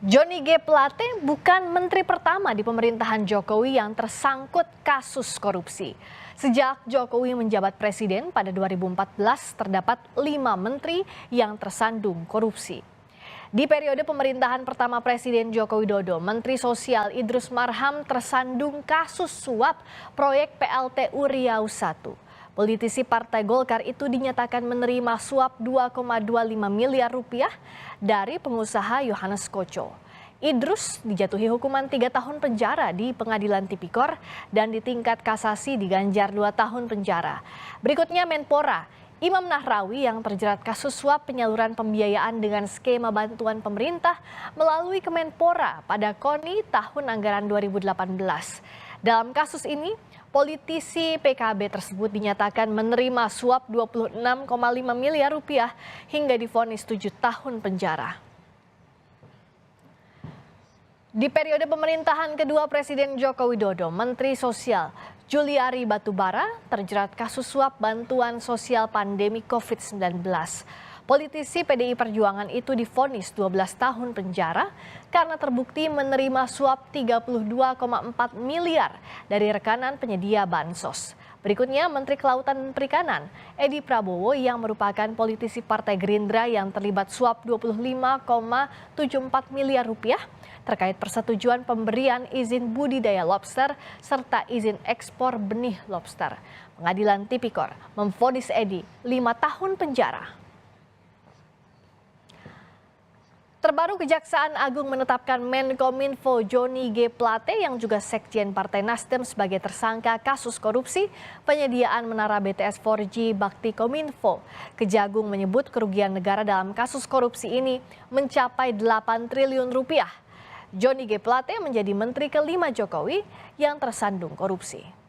Johnny G. Plate bukan menteri pertama di pemerintahan Jokowi yang tersangkut kasus korupsi. Sejak Jokowi menjabat presiden pada 2014, terdapat 5 menteri yang tersandung korupsi. Di periode pemerintahan pertama Presiden Joko Widodo, Menteri Sosial Idrus Marham tersandung kasus suap proyek PLTU Riau I. Politisi Partai Golkar itu dinyatakan menerima suap 2,25 miliar rupiah dari pengusaha Yohanes Koco. Idrus dijatuhi hukuman 3 tahun penjara di Pengadilan Tipikor dan di tingkat kasasi diganjar 2 tahun penjara. Berikutnya Menpora, Imam Nahrawi yang terjerat kasus suap penyaluran pembiayaan dengan skema bantuan pemerintah melalui Kemenpora pada KONI tahun anggaran 2018. Dalam kasus ini, politisi PKB tersebut dinyatakan menerima suap 26,5 miliar rupiah hingga divonis 7 tahun penjara. Di periode pemerintahan kedua Presiden Joko Widodo, Menteri Sosial Juliari Batubara terjerat kasus suap bantuan sosial pandemi COVID-19. Politisi PDI Perjuangan itu divonis 12 tahun penjara karena terbukti menerima suap 32,4 miliar dari rekanan penyedia bansos. Berikutnya Menteri Kelautan dan Perikanan Edi Prabowo yang merupakan politisi Partai Gerindra yang terlibat suap 25,74 miliar rupiah terkait persetujuan pemberian izin budidaya lobster serta izin ekspor benih lobster. Pengadilan Tipikor memvonis Edi 5 tahun penjara. Terbaru Kejaksaan Agung menetapkan Menkominfo Johnny G. Plate yang juga Sekjen Partai Nasdem sebagai tersangka kasus korupsi penyediaan menara BTS 4G Bakti Kominfo. Kejagung menyebut kerugian negara dalam kasus korupsi ini mencapai 8 triliun rupiah. Johnny G. Plate menjadi menteri kelima Jokowi yang tersandung korupsi.